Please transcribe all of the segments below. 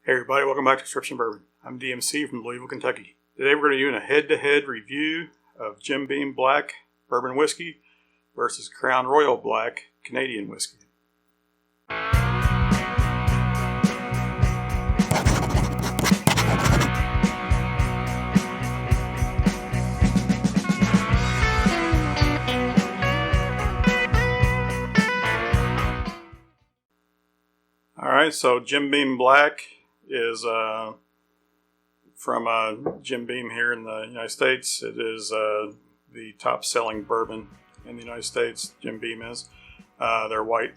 Hey everybody, welcome back to Prescription Bourbon. I'm DMC from Louisville, Kentucky. Today we're going to do a head-to-head review of Jim Beam Black Bourbon Whiskey versus Crown Royal Black Canadian Whiskey. Alright, so Jim Beam Black is from Jim Beam here in the United States. It is the top selling bourbon in the United States. Jim Beam is. Their white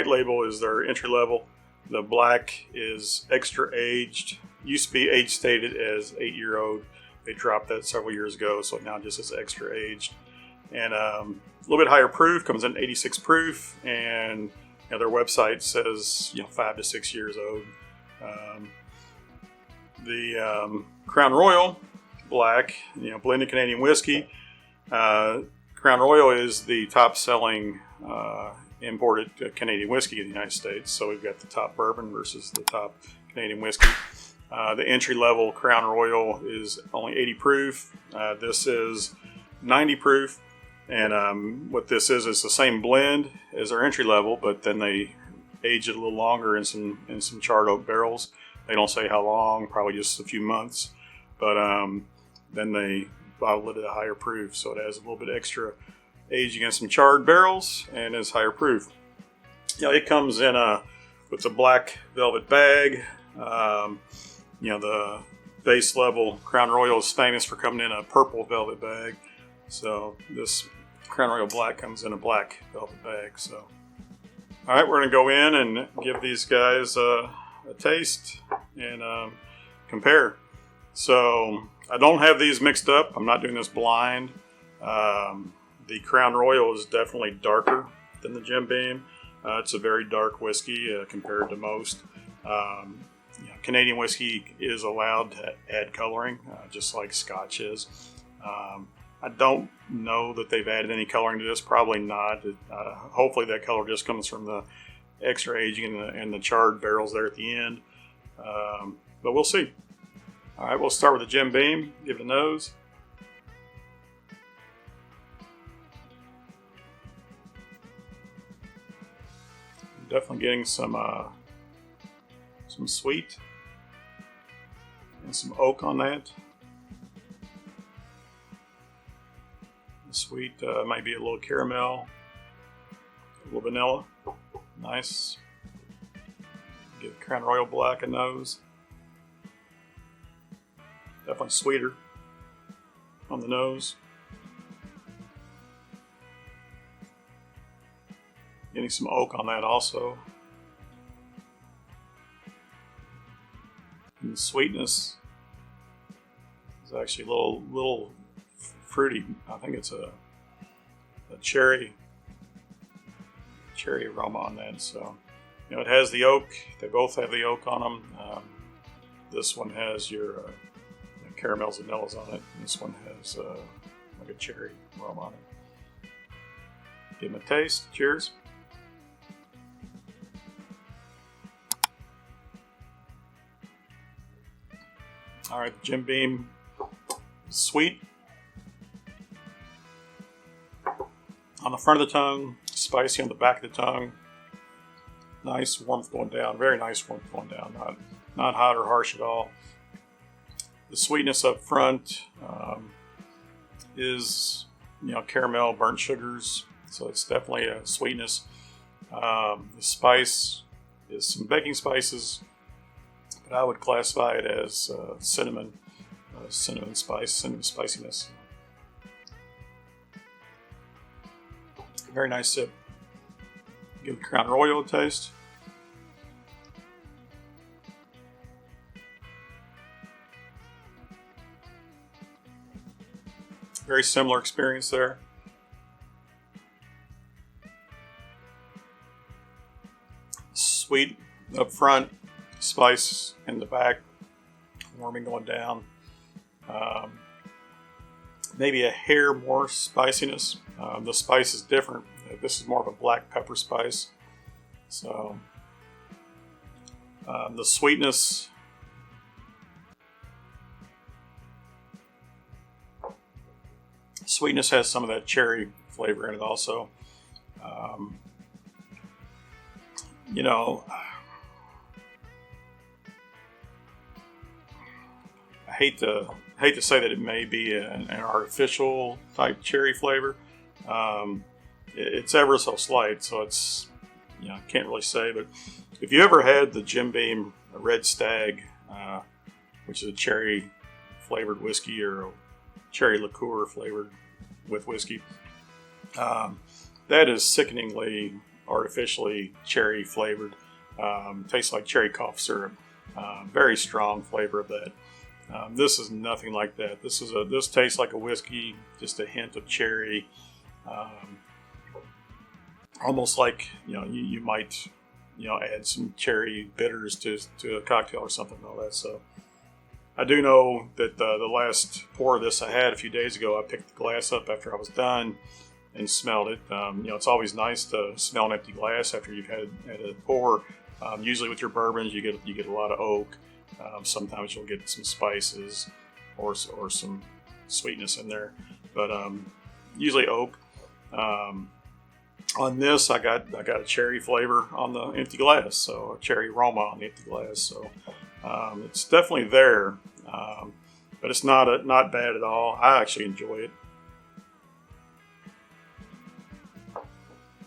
label is their entry level. The black is extra aged. Used to be age stated as 8-year-old. They dropped that several years ago, so it now just is extra aged. And a little bit higher proof, comes in 86 proof, and their website says 5 to 6 years old. The Crown Royal Black, blended Canadian whiskey. Crown Royal is the top-selling imported Canadian whiskey in the United States. So we've got the top bourbon versus the top Canadian whiskey. The entry-level Crown Royal is only 80 proof. This is 90 proof. And what this is the same blend as our entry level, but then they age it a little longer in some charred oak barrels. They don't say how long, probably just a few months. But then they bottle it at a higher proof, so it has a little bit extra age against some charred barrels and is higher proof. It comes in with a black velvet bag. The base level Crown Royal is famous for coming in a purple velvet bag. So this Crown Royal Black comes in a black velvet bag. So, all right, we're going to go in and give these guys a taste and compare. So I don't have these mixed up. I'm not doing this blind. The Crown Royal is definitely darker than the Jim Beam. It's a very dark whiskey compared to most. Canadian whiskey is allowed to add coloring, just like Scotch is. I don't know that they've added any coloring to this. Probably not. Hopefully that color just comes from the extra aging and the charred barrels there at the end. But we'll see. All right, we'll start with the Jim Beam. Give it a nose. Definitely getting some sweet and some oak on that. Sweet, might be a little caramel, a little vanilla. Nice. Give Crown Royal Black a nose. Definitely sweeter on the nose. Getting some oak on that also. And the sweetness is actually a little fruity. I think it's a cherry aroma on that. So, it has the oak. They both have the oak on them. This one has your caramels and vanillas on it. And this one has like a cherry aroma on it. Give them a taste. Cheers. All right, the Jim Beam is sweet. On the front of the tongue, spicy on the back of the tongue. Nice warmth going down, very nice warmth going down. Not hot or harsh at all. The sweetness up front is caramel, burnt sugars, so it's definitely a sweetness. The spice is some baking spices, but I would classify it as cinnamon spiciness. Very nice sip. Give the Crown Royal a taste. Very similar experience there. Sweet up front, spice in the back, warming going down. Maybe a hair more spiciness. The spice is different. This is more of a black pepper spice. So the sweetness Sweetness has some of that cherry flavor in it also. You know, I hate to say that it may be an artificial type cherry flavor. It's ever so slight, so it's, you know, I can't really say. But if you ever had the Jim Beam Red Stag, which is a cherry flavored whiskey or a cherry liqueur flavored with whiskey, that is sickeningly artificially cherry flavored. Tastes like cherry cough syrup. Very strong flavor of that. This is nothing like that. This tastes like a whiskey, just a hint of cherry. Almost like, you know, you might, you know, add some cherry bitters to a cocktail or something and all that. So I do know that the last pour of this I had a few days ago, I picked the glass up after I was done and smelled it. You know, it's always nice to smell an empty glass after you've had a pour. Usually with your bourbons, you get a lot of oak. Sometimes you'll get some spices or some sweetness in there, but usually oak. On this, I got a cherry flavor on the empty glass, so a cherry aroma on the empty glass. So it's definitely there, but it's not bad at all. I actually enjoy it.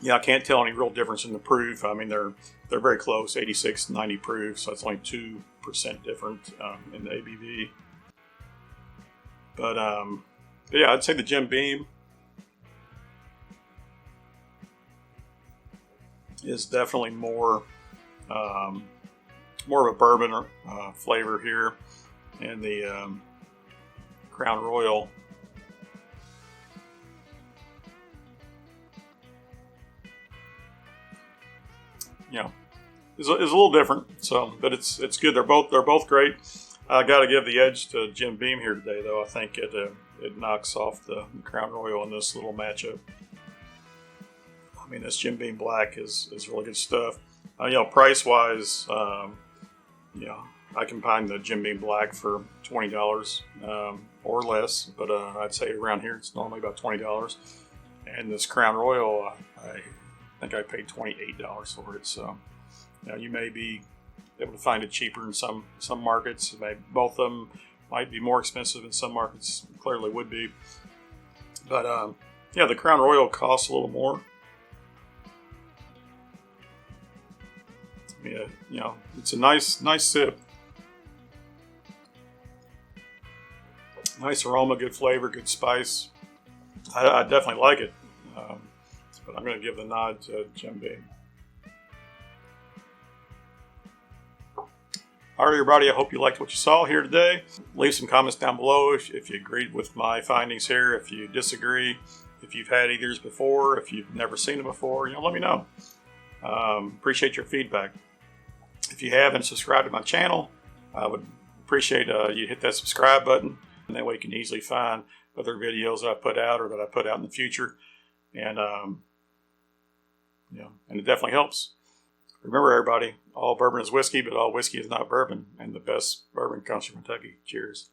Yeah, I can't tell any real difference in the proof. I mean, they're very close, 86, 90 proof, so it's only 2% different in the ABV. But yeah, I'd say the Jim Beam is definitely more of a bourbon flavor here, and the Crown Royal is a little different. So, but it's good. They're both great. I got to give the edge to Jim Beam here today, though. I think it knocks off the Crown Royal in this little matchup. I mean, this Jim Beam Black is really good stuff. You know, price wise, you know, I can find the Jim Beam Black for $20 or less, but I'd say around here it's normally about $20. And this Crown Royal, I think I paid $28 for it. So, you know, you may be able to find it cheaper in some markets. Both of them might be more expensive in some markets. Clearly would be, but yeah, the Crown Royal costs a little more. Yeah, you know, it's a nice sip. Nice aroma, good flavor, good spice. I definitely like it. But I'm going to give the nod to Jim Beam. All right, everybody, I hope you liked what you saw here today. Leave some comments down below if you agreed with my findings here, if you disagree, if you've had either's before, if you've never seen them before, you know, let me know. Appreciate your feedback. If you haven't subscribed to my channel, I would appreciate you hit that subscribe button, and that way you can easily find other videos that I put out or that I put out in the future. And you know, and it definitely helps. Remember, everybody, all bourbon is whiskey, but all whiskey is not bourbon, and the best bourbon comes from Kentucky. Cheers.